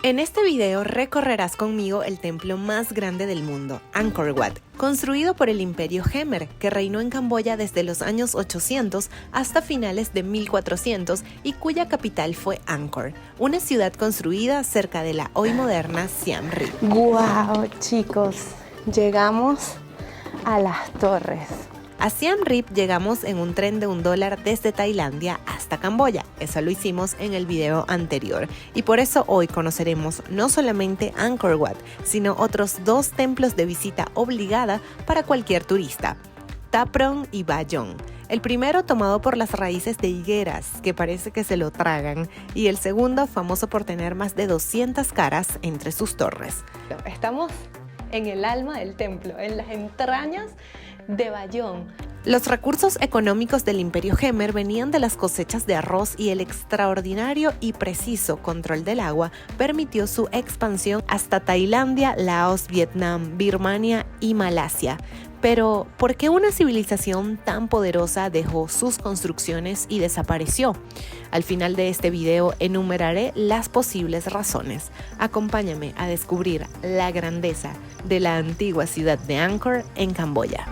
En este video recorrerás conmigo el templo más grande del mundo, Angkor Wat, construido por el Imperio Khmer, que reinó en Camboya desde los años 800 hasta finales de 1400 y cuya capital fue Angkor, una ciudad construida cerca de la hoy moderna Siem Reap. ¡Guau, chicos! Llegamos a las torres. A Siem Reap llegamos en un tren de $1 desde Tailandia hasta Camboya. Eso lo hicimos en el video anterior. Y por eso hoy conoceremos no solamente Angkor Wat, sino otros 2 templos de visita obligada para cualquier turista: Ta Prohm y Ba Jong. El primero tomado por las raíces de higueras, que parece que se lo tragan, y el segundo famoso por tener más de 200 caras entre sus torres. Estamos en el alma del templo, en las entrañas de Ba Jong. Los recursos económicos del Imperio Khmer venían de las cosechas de arroz y el extraordinario y preciso control del agua permitió su expansión hasta Tailandia, Laos, Vietnam, Birmania y Malasia. Pero, ¿por qué una civilización tan poderosa dejó sus construcciones y desapareció? Al final de este video enumeraré las posibles razones. Acompáñame a descubrir la grandeza de la antigua ciudad de Angkor en Camboya.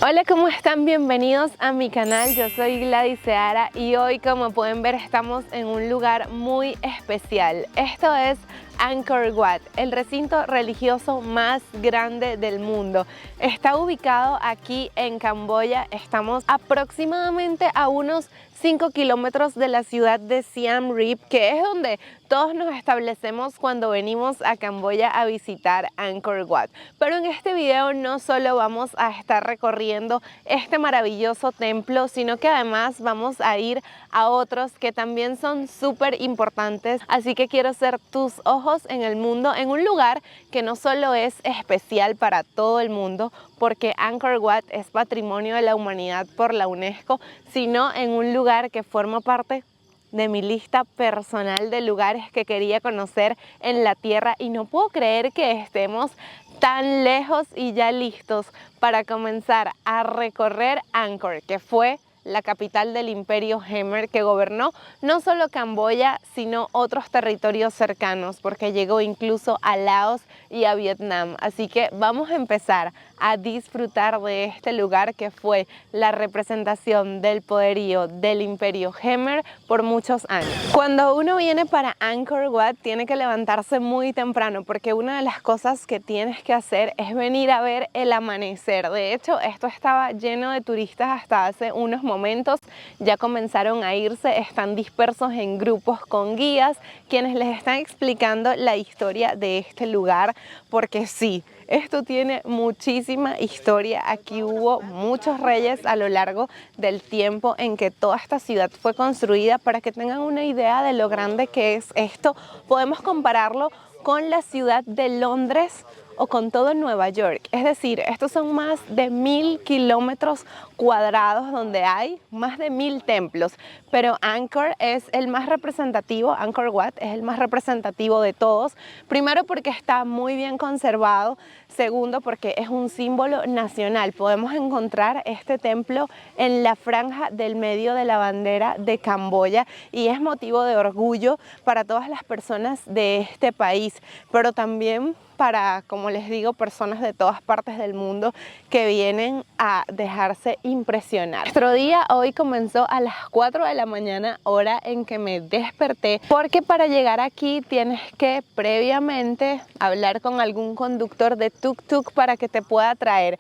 Hola, ¿cómo están? Bienvenidos a mi canal. Yo soy Gladys Seara y hoy, como pueden ver, estamos en un lugar muy especial. Esto es Angkor Wat, el recinto religioso más grande del mundo. Está ubicado aquí en Camboya. Estamos aproximadamente a unos 5 kilómetros de la ciudad de Siem Reap, que es donde todos nos establecemos cuando venimos a Camboya a visitar Angkor Wat. Pero en este video no solo vamos a estar recorriendo este maravilloso templo, sino que además vamos a ir a otros que también son súper importantes. Así que quiero ser tus ojos en el mundo, en un lugar que no solo es especial para todo el mundo, porque Angkor Wat es Patrimonio de la Humanidad por la UNESCO, sino en un lugar que forma parte de mi lista personal de lugares que quería conocer en la tierra, y no puedo creer que estemos tan lejos y ya listos para comenzar a recorrer Angkor, que fue la capital del Imperio Khmer, que gobernó no solo Camboya, sino otros territorios cercanos, porque llegó incluso a Laos y a Vietnam. Así que vamos a empezar a disfrutar de este lugar que fue la representación del poderío del Imperio Khmer por muchos años. Cuando uno viene para Angkor Wat tiene que levantarse muy temprano, porque una de las cosas que tienes que hacer es venir a ver el amanecer. De hecho, esto estaba lleno de turistas hasta hace unos momentos. Ya comenzaron a irse, están dispersos en grupos con guías, quienes les están explicando la historia de este lugar, porque sí, esto tiene muchísima historia. Aquí hubo muchos reyes a lo largo del tiempo en que toda esta ciudad fue construida. Para que tengan una idea de lo grande que es esto, podemos compararlo con la ciudad de Londres o con todo Nueva York. Es decir, estos son más de 1000 kilómetros cuadrados donde hay más de 1000 templos. Pero Angkor es el más representativo, Angkor Wat es el más representativo de todos. Primero porque está muy bien conservado. Segundo porque es un símbolo nacional. Podemos encontrar este templo en la franja del medio de la bandera de Camboya y es motivo de orgullo para todas las personas de este país, pero también para, como les digo, personas de todas partes del mundo que vienen a dejarse impresionar. Nuestro día hoy comenzó a las 4 de la mañana, hora en que me desperté, porque para llegar aquí tienes que previamente hablar con algún conductor de tuk-tuk para que te pueda traer.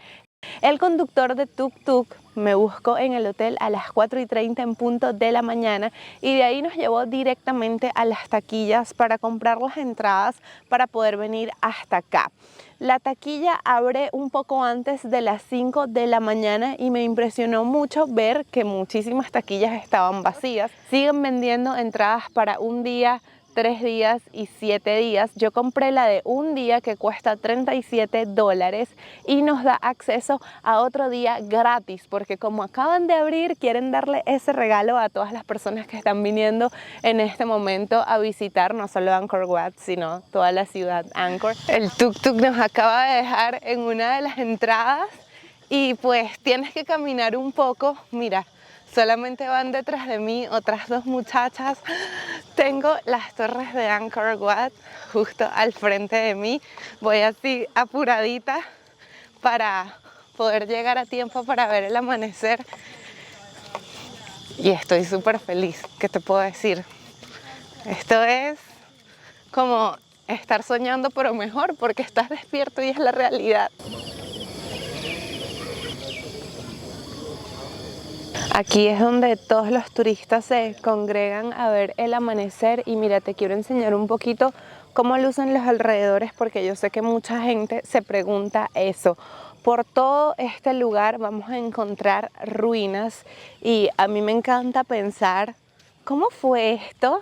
El conductor de tuk-tuk me buscó en el hotel a las 4:30 en punto de la mañana y de ahí nos llevó directamente a las taquillas para comprar las entradas para poder venir hasta acá. La taquilla abre un poco antes de las 5 de la mañana y me impresionó mucho ver que muchísimas taquillas estaban vacías. Siguen vendiendo entradas para un día, 3 días y 7 días. Yo compré la de un día que cuesta $37 y nos da acceso a otro día gratis, porque como acaban de abrir quieren darle ese regalo a todas las personas que están viniendo en este momento a visitar no solo Angkor Wat, sino toda la ciudad Angkor. El tuk-tuk nos acaba de dejar en una de las entradas y pues tienes que caminar un poco. Mira, solamente van detrás de mí otras dos muchachas. Tengo las torres de Angkor Wat justo al frente de mí. Voy así apuradita para poder llegar a tiempo para ver el amanecer. Y estoy súper feliz, ¿qué te puedo decir? Esto es como estar soñando, pero mejor, porque estás despierto y es la realidad. Aquí es donde todos los turistas se congregan a ver el amanecer. Y mira, te quiero enseñar un poquito cómo lucen los alrededores, porque yo sé que mucha gente se pregunta eso. Por todo este lugar vamos a encontrar ruinas y a mí me encanta pensar cómo fue esto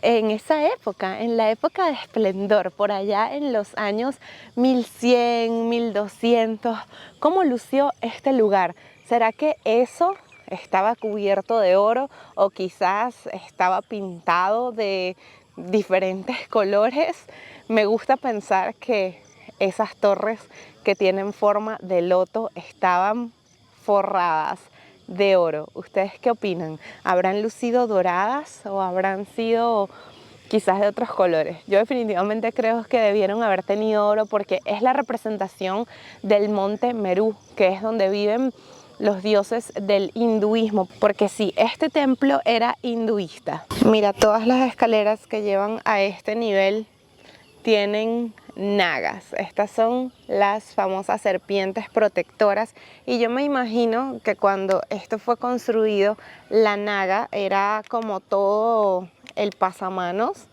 en esa época, en la época de esplendor, por allá en los años 1100, 1200, cómo lució este lugar. ¿Será que eso estaba cubierto de oro o quizás estaba pintado de diferentes colores? Me gusta pensar que esas torres que tienen forma de loto estaban forradas de oro. ¿Ustedes qué opinan? ¿Habrán lucido doradas o habrán sido quizás de otros colores? Yo definitivamente creo que debieron haber tenido oro, porque es la representación del monte Merú, que es donde viven los dioses del hinduismo, porque sí, este templo era hinduista. Mira, todas las escaleras que llevan a este nivel tienen nagas. Estas son las famosas serpientes protectoras, y yo me imagino que cuando esto fue construido, la naga era como todo el pasamanos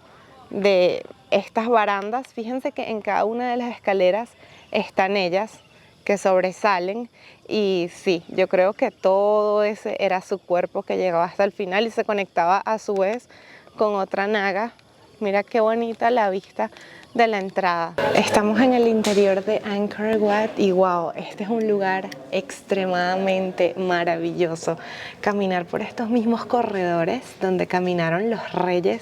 de estas barandas. Fíjense que en cada una de las escaleras están ellas que sobresalen, y sí, yo creo que todo ese era su cuerpo que llegaba hasta el final y se conectaba a su vez con otra naga. Mira qué bonita la vista de la entrada. Estamos en el interior de Angkor Wat y wow, este es un lugar extremadamente maravilloso. Caminar por estos mismos corredores donde caminaron los reyes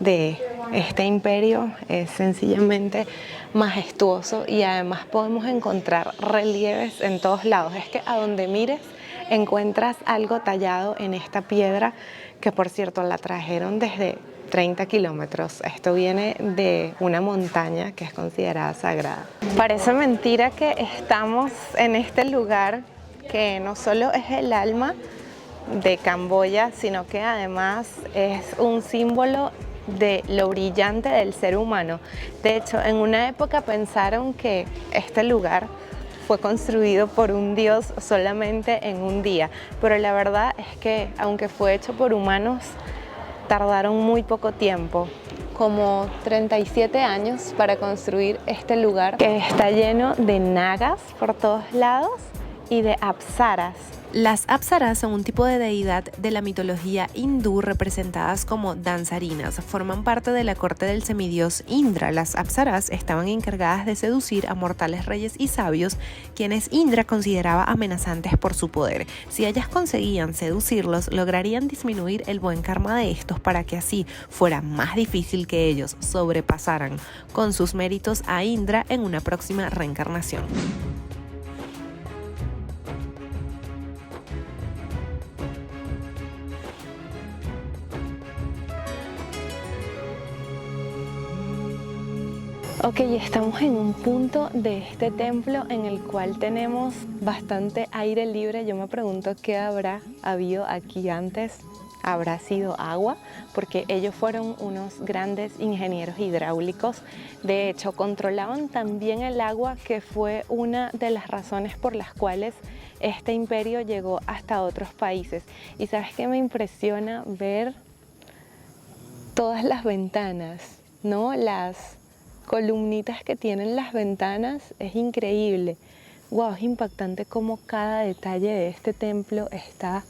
de este imperio es sencillamente majestuoso, y además podemos encontrar relieves en todos lados. Es que a donde mires encuentras algo tallado en esta piedra, que por cierto la trajeron desde 30 kilómetros. Esto viene de una montaña que es considerada sagrada. Parece mentira que estamos en este lugar que no solo es el alma de Camboya, sino que además es un símbolo de lo brillante del ser humano. De hecho, en una época pensaron que este lugar fue construido por un dios solamente en un día, pero la verdad es que aunque fue hecho por humanos, tardaron muy poco tiempo, como 37 años, para construir este lugar que está lleno de nagas por todos lados y de apsaras. Las apsaras son un tipo de deidad de la mitología hindú representadas como danzarinas. Forman parte de la corte del semidios Indra. Las apsaras estaban encargadas de seducir a mortales reyes y sabios, quienes Indra consideraba amenazantes por su poder. Si ellas conseguían seducirlos, lograrían disminuir el buen karma de estos para que así fuera más difícil que ellos sobrepasaran con sus méritos a Indra en una próxima reencarnación. Ok, estamos en un punto de este templo en el cual tenemos bastante aire libre. Yo me pregunto qué habrá habido aquí antes. ¿Habrá sido agua? Porque ellos fueron unos grandes ingenieros hidráulicos. De hecho, controlaban también el agua, que fue una de las razones por las cuales este imperio llegó hasta otros países. Y ¿sabes qué me impresiona? Ver todas las ventanas, ¿no? Las columnitas que tienen las ventanas, es increíble. Wow, es impactante cómo cada detalle de este templo está,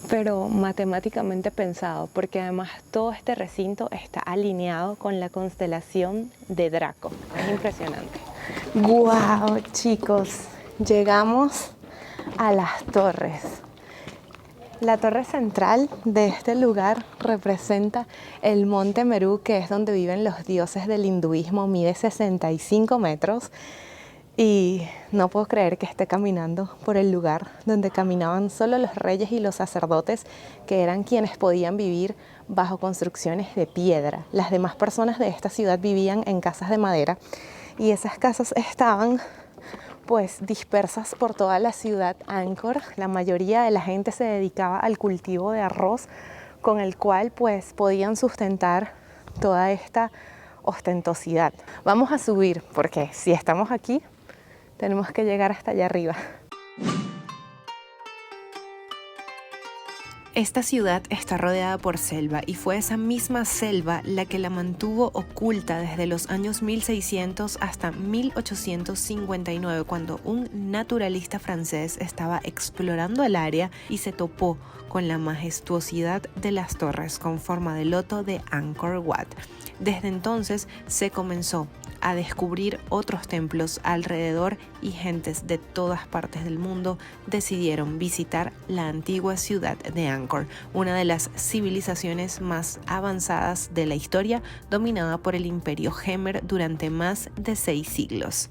pero matemáticamente pensado, porque además todo este recinto está alineado con la constelación de Draco. Es impresionante. Wow, chicos, llegamos a las torres. La torre central de este lugar representa el monte Merú, que es donde viven los dioses del hinduismo. Mide 65 metros Y no puedo creer que esté caminando por el lugar donde caminaban solo los reyes y los sacerdotes, que eran quienes podían vivir bajo construcciones de piedra. Las demás personas de esta ciudad vivían en casas de madera y esas casas estaban pues dispersas por toda la ciudad Angkor. La mayoría de la gente se dedicaba al cultivo de arroz, con el cual pues podían sustentar toda esta ostentosidad. Vamos a subir porque si estamos aquí tenemos que llegar hasta allá arriba. Esta ciudad está rodeada por selva y fue esa misma selva la que la mantuvo oculta desde los años 1600 hasta 1859, cuando un naturalista francés estaba explorando el área y se topó con la majestuosidad de las torres con forma de loto de Angkor Wat. Desde entonces se comenzó a descubrir otros templos alrededor y gentes de todas partes del mundo decidieron visitar la antigua ciudad de Angkor, una de las civilizaciones más avanzadas de la historia, dominada por el Imperio Khmer durante más de 6 siglos.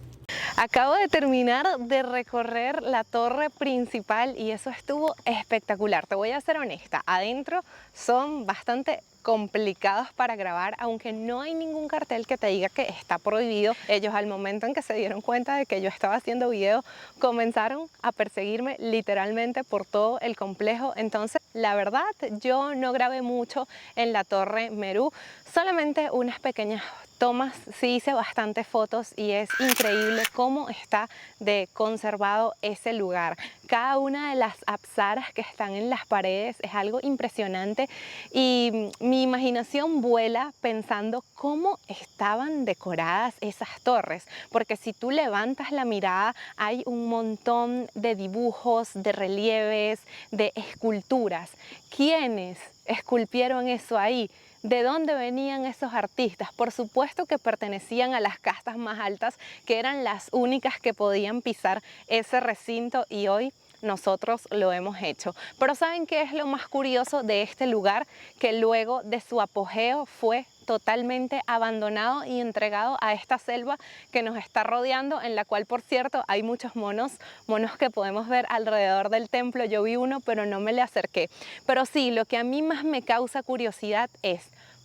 Acabo de terminar de recorrer la torre principal y eso estuvo espectacular. Te voy a ser honesta, adentro son bastante complicados para grabar, aunque no hay ningún cartel que te diga que está prohibido. Ellos, al momento en que se dieron cuenta de que yo estaba haciendo video, comenzaron a perseguirme literalmente por todo el complejo. Entonces, la verdad, yo no grabé mucho en la Torre Meru, solamente unas pequeñas tomas. Sí hice bastantes fotos y es increíble cómo está de conservado ese lugar. Cada una de las apsaras que están en las paredes es algo impresionante y mi imaginación vuela pensando cómo estaban decoradas esas torres, porque si tú levantas la mirada hay un montón de dibujos, de relieves, de esculturas. ¿Quiénes esculpieron eso ahí? ¿De dónde venían esos artistas? Por supuesto que pertenecían a las castas más altas, que eran las únicas que podían pisar ese recinto, y hoy nosotros lo hemos hecho. Pero ¿saben qué es lo más curioso de este lugar? Que luego de su apogeo fue totalmente abandonado y entregado a esta selva que nos está rodeando, en la cual, por cierto, hay muchos monos que podemos ver alrededor del templo. Yo vi uno, pero no me le acerqué. Pero sí, lo que a mí más me causa curiosidad es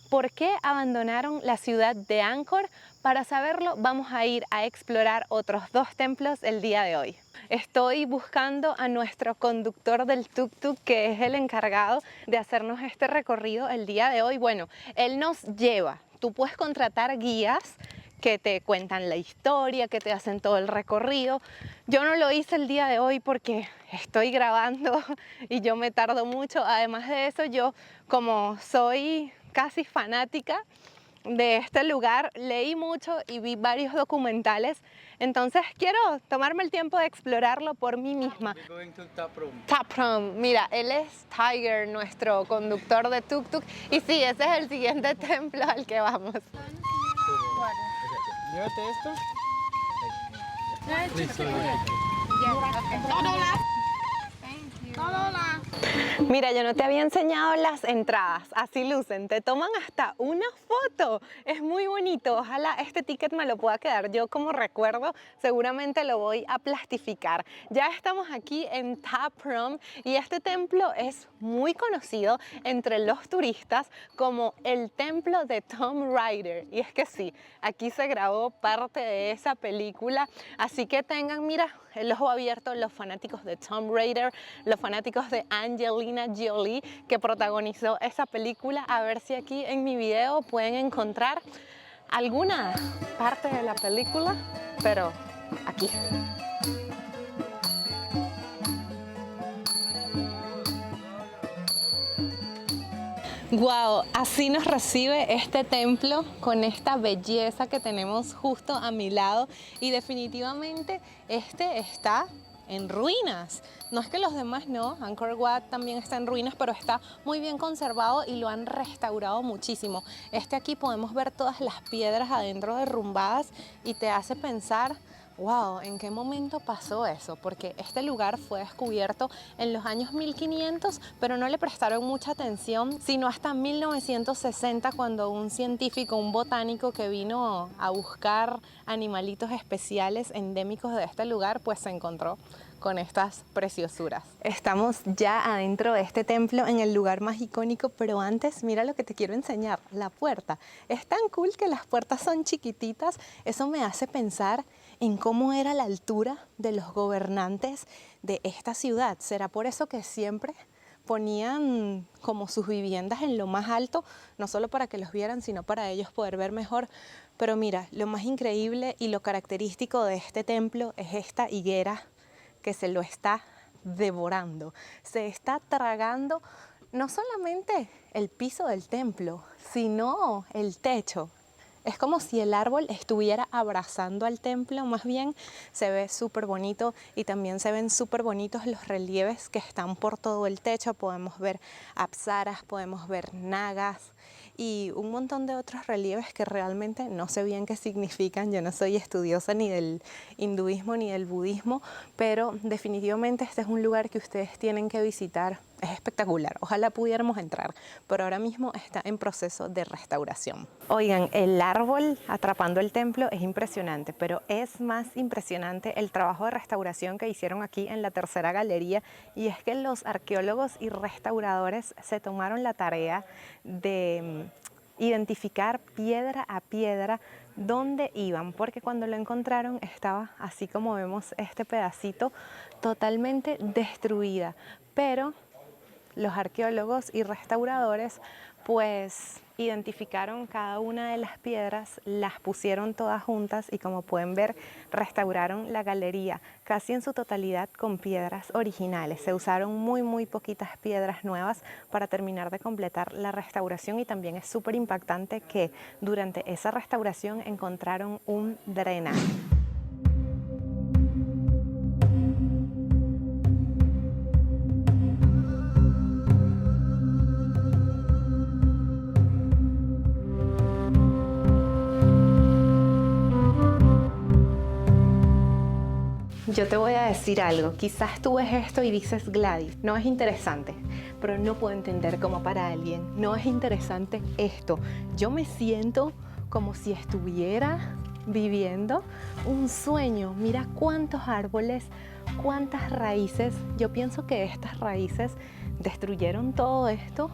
¿por qué abandonaron la ciudad de Angkor? Para saberlo, vamos a ir a explorar otros 2 templos el día de hoy. Estoy buscando a nuestro conductor del tuk-tuk, que es el encargado de hacernos este recorrido el día de hoy. Bueno, él nos lleva. Tú puedes contratar guías que te cuentan la historia, que te hacen todo el recorrido. Yo no lo hice el día de hoy porque estoy grabando y yo me tardo mucho. Además de eso, yo como soy casi fanática de este lugar, leí mucho y vi varios documentales, entonces quiero tomarme el tiempo de explorarlo por mí misma. Thap Prom. Mira, él es Tiger, nuestro conductor de tuk-tuk, y sí, ese es el siguiente templo al que vamos. Llévate esto. Mira, yo no te había enseñado las entradas, así lucen, te toman hasta una foto, es muy bonito. Ojalá este ticket me lo pueda quedar yo como recuerdo, seguramente lo voy a plastificar. Ya estamos aquí en Thap Prom y este templo es muy conocido entre los turistas como el templo de Tomb Raider, y es que sí, aquí se grabó parte de esa película, así que tengan, mira, el ojo abierto los fanáticos de Tomb Raider, los fanáticos de Angelina Jolie, que protagonizó esa película, a ver si aquí en mi video pueden encontrar alguna parte de la película, pero aquí. Wow, así nos recibe este templo con esta belleza que tenemos justo a mi lado, y definitivamente este está en ruinas. No es que los demás no, Angkor Wat también está en ruinas, pero está muy bien conservado y lo han restaurado muchísimo. Aquí podemos ver todas las piedras adentro derrumbadas y te hace pensar Wow, ¿en qué momento pasó eso? Porque este lugar fue descubierto en los años 1500, pero no le prestaron mucha atención, sino hasta 1960, cuando un científico, un botánico que vino a buscar animalitos especiales endémicos de este lugar, pues se encontró con estas preciosuras. Estamos ya adentro de este templo, en el lugar más icónico, pero antes mira lo que te quiero enseñar, la puerta. Es tan cool que las puertas son chiquititas, eso me hace pensar en cómo era la altura de los gobernantes de esta ciudad. ¿Será por eso que siempre ponían como sus viviendas en lo más alto, no solo para que los vieran, sino para ellos poder ver mejor? Pero mira, lo más increíble y lo característico de este templo es esta higuera que se lo está devorando, se está tragando no solamente el piso del templo, sino el techo. Es como si el árbol estuviera abrazando al templo, más bien. Se ve súper bonito y también se ven súper bonitos los relieves que están por todo el techo. Podemos ver apsaras, podemos ver nagas y un montón de otros relieves que realmente no sé bien qué significan. Yo no soy estudiosa ni del hinduismo ni del budismo, pero definitivamente este es un lugar que ustedes tienen que visitar. Es espectacular, ojalá pudiéramos entrar, pero ahora mismo está en proceso de restauración. Oigan, el árbol atrapando el templo es impresionante, pero es más impresionante el trabajo de restauración que hicieron aquí en la tercera galería, y es que los arqueólogos y restauradores se tomaron la tarea de identificar piedra a piedra dónde iban, porque cuando lo encontraron estaba así como vemos este pedacito, totalmente destruida, pero los arqueólogos y restauradores pues identificaron cada una de las piedras, las pusieron todas juntas y, como pueden ver, restauraron la galería casi en su totalidad con piedras originales. Se usaron muy poquitas piedras nuevas para terminar de completar la restauración, y también es súper impactante que durante esa restauración encontraron un drenaje. Yo te voy a decir algo, quizás tú ves esto y dices: Gladys, no es interesante, pero no puedo entender cómo para alguien no es interesante esto. Yo me siento como si estuviera viviendo un sueño. Mira cuántos árboles, cuántas raíces. Yo pienso que estas raíces destruyeron todo esto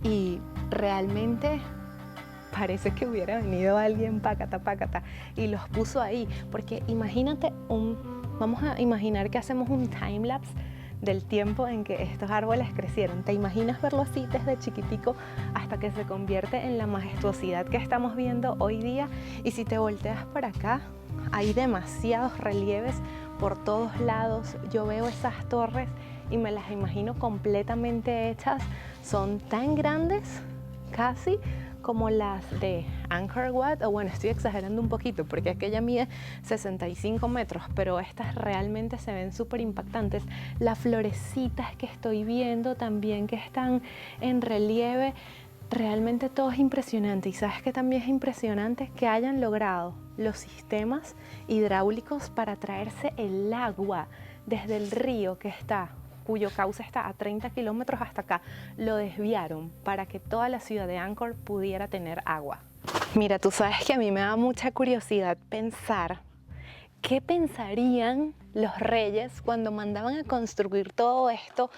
y realmente parece que hubiera venido alguien pácata y los puso ahí, porque imagínate vamos a imaginar que hacemos un timelapse del tiempo en que estos árboles crecieron. ¿Te imaginas verlo así desde chiquitico hasta que se convierte en la majestuosidad que estamos viendo hoy día? Y si te volteas para acá, hay demasiados relieves por todos lados. Yo veo esas torres y me las imagino completamente hechas. Son tan grandes, casi como las de Angkor Wat, o bueno, estoy exagerando un poquito porque aquella mide 65 metros, pero estas realmente se ven súper impactantes. Las florecitas que estoy viendo también que están en relieve, realmente todo es impresionante. Y sabes que también es impresionante que hayan logrado los sistemas hidráulicos para traerse el agua desde el río cuyo cauce está a 30 kilómetros hasta acá. Lo desviaron para que toda la ciudad de Angkor pudiera tener agua. Mira, tú sabes que a mí me da mucha curiosidad pensar qué pensarían los reyes cuando mandaban a construir todo esto.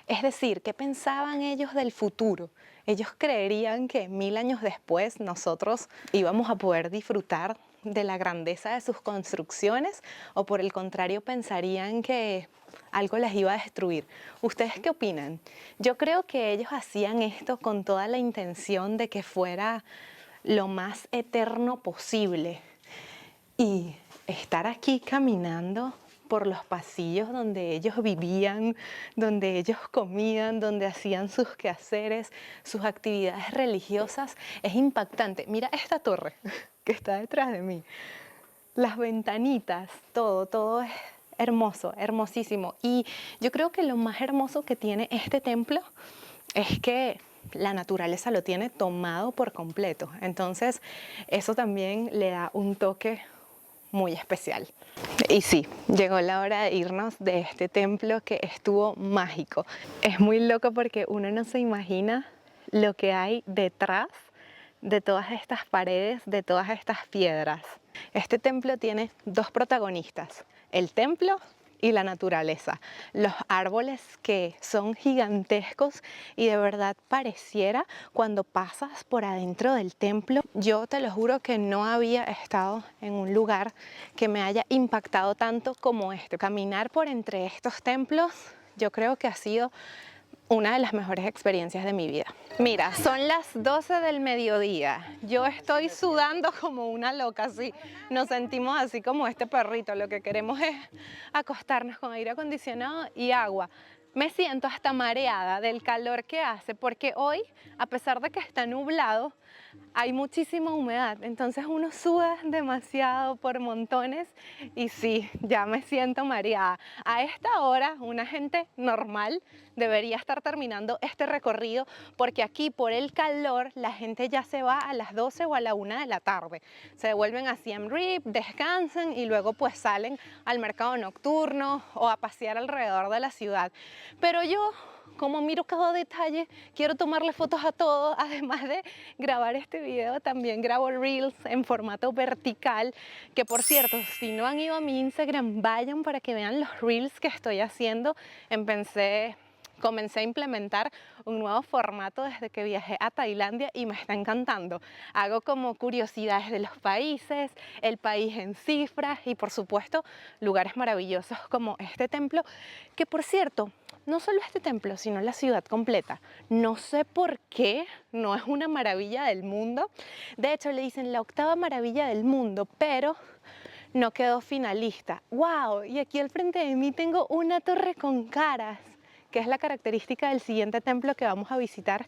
Es decir, ¿qué pensaban ellos del futuro? Ellos creerían que 1000 años después nosotros íbamos a poder disfrutar de la grandeza de sus construcciones, o por el contrario pensarían que algo las iba a destruir. ¿Ustedes qué opinan? Yo creo que ellos hacían esto con toda la intención de que fuera lo más eterno posible. Y estar aquí caminando por los pasillos donde ellos vivían, donde ellos comían, donde hacían sus quehaceres, sus actividades religiosas, es impactante. Mira esta torre que está detrás de mí. Las ventanitas, todo es hermoso, hermosísimo. Y yo creo que lo más hermoso que tiene este templo es que la naturaleza lo tiene tomado por completo. Entonces, eso también le da un toque muy especial. Y sí, llegó la hora de irnos de este templo que estuvo mágico. Es muy loco porque uno no se imagina lo que hay detrás de todas estas paredes, de todas estas piedras. Este templo tiene dos protagonistas, el templo y la naturaleza. Los árboles que son gigantescos y de verdad pareciera cuando pasas por adentro del templo. Yo te lo juro que no había estado en un lugar que me haya impactado tanto como este. Caminar por entre estos templos yo creo que ha sido una de las mejores experiencias de mi vida. Mira, son las 12 del mediodía. Yo estoy sudando como una loca, sí. Nos sentimos así como este perrito. Lo que queremos es acostarnos con aire acondicionado y agua. Me siento hasta mareada del calor que hace porque hoy, a pesar de que está nublado, hay muchísima humedad, entonces uno suda demasiado por montones y sí, ya me siento mareada. A esta hora una gente normal debería estar terminando este recorrido porque aquí por el calor la gente ya se va a las 12 o a la 1 de la tarde. Se devuelven a Siem Reap, descansan y luego pues salen al mercado nocturno o a pasear alrededor de la ciudad. Pero yo, como miro cada detalle, quiero tomarle fotos a todo, además de grabar este video, también grabo Reels en formato vertical, que por cierto, si no han ido a mi Instagram, vayan para que vean los Reels que estoy haciendo. Comencé a implementar un nuevo formato desde que viajé a Tailandia y me está encantando. Hago como curiosidades de los países, el país en cifras y por supuesto lugares maravillosos como este templo, que por cierto, no solo este templo, sino la ciudad completa. No sé por qué no es una maravilla del mundo. De hecho, le dicen la 8ª maravilla del mundo, pero no quedó finalista. ¡Wow! Y aquí al frente de mí tengo una torre con caras, que es la característica del siguiente templo que vamos a visitar,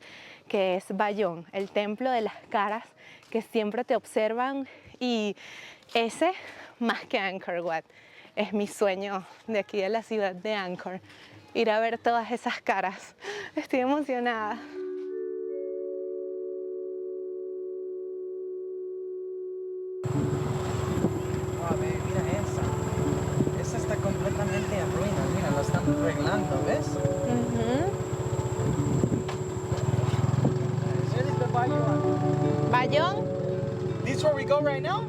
que es Bayón, el templo de las caras que siempre te observan. Y ese, más que Angkor Wat, es mi sueño de aquí de la ciudad de Angkor, ir a ver todas esas caras. Estoy emocionada. Mira esa. Esa está completamente en ruinas. Mira, la están arreglando, ¿ves? Where is the Bayou? Bayón, This is where we go right now?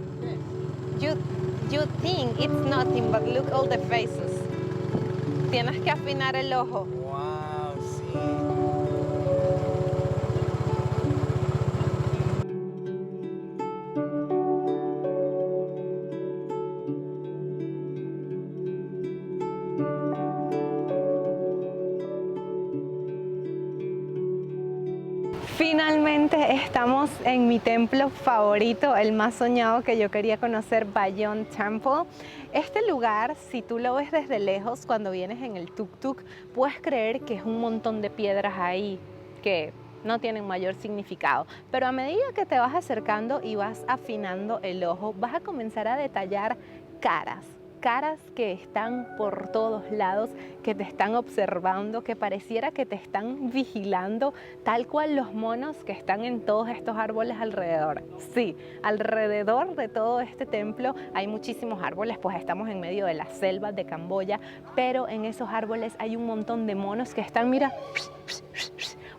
you think it's nothing, but look all the faces. Tienes que afinar el ojo. Wow, sí. Finalmente estamos en mi templo favorito, el más soñado que yo quería conocer, Bayón Temple. Este lugar, si tú lo ves desde lejos, cuando vienes en el tuk-tuk, puedes creer que es un montón de piedras ahí que no tienen mayor significado. Pero a medida que te vas acercando y vas afinando el ojo, vas a comenzar a detallar caras que están por todos lados, que te están observando, que pareciera que te están vigilando, tal cual los monos que están en todos estos árboles alrededor. Sí, alrededor de todo este templo hay muchísimos árboles, pues estamos en medio de la selva de Camboya, pero en esos árboles hay un montón de monos que están, mira,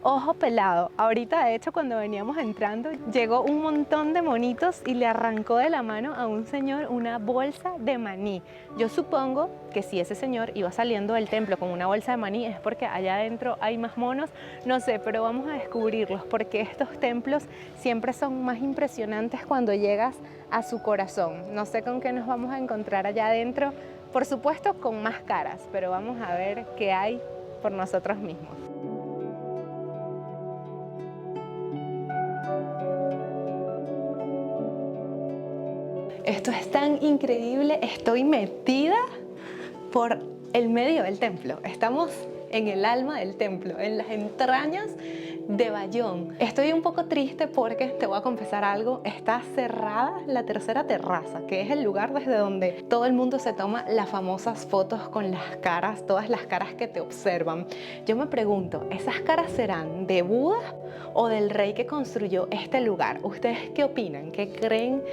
ojo pelado. Ahorita, de hecho, cuando veníamos entrando, llegó un montón de monitos y le arrancó de la mano a un señor una bolsa de maní. Yo supongo que si ese señor iba saliendo del templo con una bolsa de maní es porque allá adentro hay más monos, no sé, pero vamos a descubrirlos porque estos templos siempre son más impresionantes cuando llegas a su corazón. No sé con qué nos vamos a encontrar allá adentro, por supuesto con más caras, pero vamos a ver qué hay por nosotros mismos. Esto es tan increíble, estoy metida por el medio del templo. Estamos en el alma del templo, en las entrañas de Bayón. Estoy un poco triste porque, te voy a confesar algo, está cerrada la tercera terraza, que es el lugar desde donde todo el mundo se toma las famosas fotos con las caras, todas las caras que te observan. Yo me pregunto, ¿esas caras serán de Buda o del rey que construyó este lugar? ¿Ustedes qué opinan? ¿Qué creen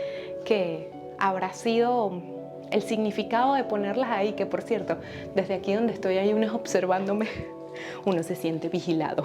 que habrá sido el significado de ponerlas ahí, que por cierto, desde aquí donde estoy hay unas observándome, uno se siente vigilado.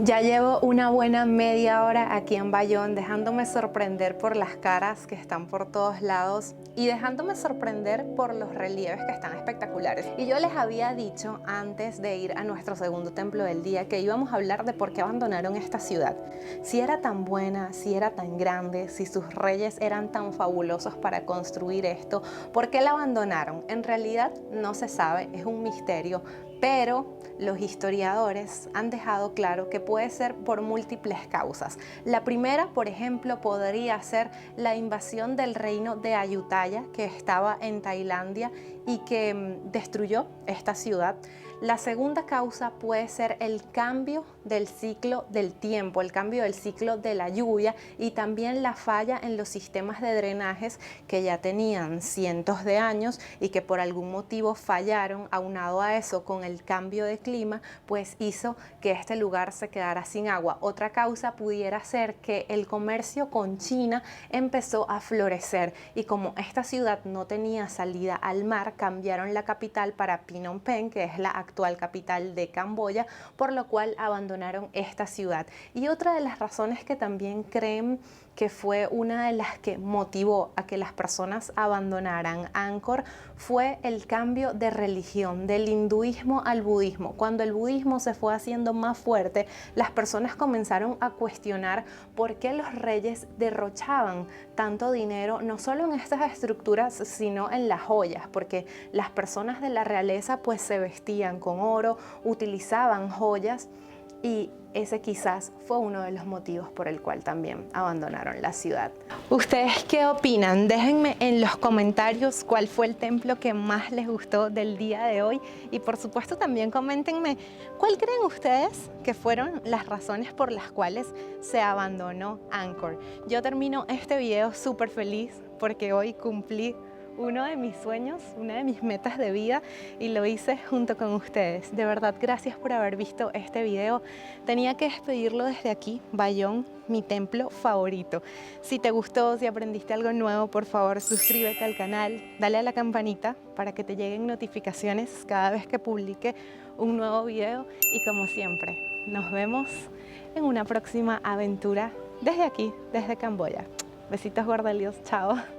Ya llevo una buena media hora aquí en Bayón, dejándome sorprender por las caras que están por todos lados y dejándome sorprender por los relieves que están espectaculares. Y yo les había dicho antes de ir a nuestro segundo templo del día que íbamos a hablar de por qué abandonaron esta ciudad. Si era tan buena, si era tan grande, si sus reyes eran tan fabulosos para construir esto, ¿por qué la abandonaron? En realidad no se sabe, es un misterio. Pero los historiadores han dejado claro que puede ser por múltiples causas. La primera, por ejemplo, podría ser la invasión del reino de Ayutthaya, que estaba en Tailandia y que destruyó esta ciudad. La segunda causa puede ser el cambio del ciclo del tiempo, el cambio del ciclo de la lluvia y también la falla en los sistemas de drenajes que ya tenían cientos de años y que por algún motivo fallaron. Aunado a eso, con el cambio de clima, pues hizo que este lugar se quedara sin agua. Otra causa pudiera ser que el comercio con China empezó a florecer y como esta ciudad no tenía salida al mar, cambiaron la capital para Phnom Penh, que es la actual capital de Camboya, por lo cual abandonaron esta ciudad. Y otra de las razones que también creen que fue una de las que motivó a que las personas abandonaran Angkor fue el cambio de religión, del hinduismo al budismo. Cuando el budismo se fue haciendo más fuerte, las personas comenzaron a cuestionar por qué los reyes derrochaban tanto dinero, no solo en estas estructuras, sino en las joyas, porque las personas de la realeza pues se vestían con oro, utilizaban joyas y ese quizás fue uno de los motivos por el cual también abandonaron la ciudad. ¿Ustedes qué opinan? Déjenme en los comentarios cuál fue el templo que más les gustó del día de hoy y por supuesto también coméntenme cuál creen ustedes que fueron las razones por las cuales se abandonó Angkor. Yo termino este video súper feliz porque hoy cumplí uno de mis sueños, una de mis metas de vida y lo hice junto con ustedes. De verdad, gracias por haber visto este video. Tenía que despedirlo desde aquí, Bayón, mi templo favorito. Si te gustó, si aprendiste algo nuevo, por favor suscríbete al canal, dale a la campanita para que te lleguen notificaciones cada vez que publique un nuevo video y como siempre, nos vemos en una próxima aventura desde aquí, desde Camboya. Besitos gordelios, chao.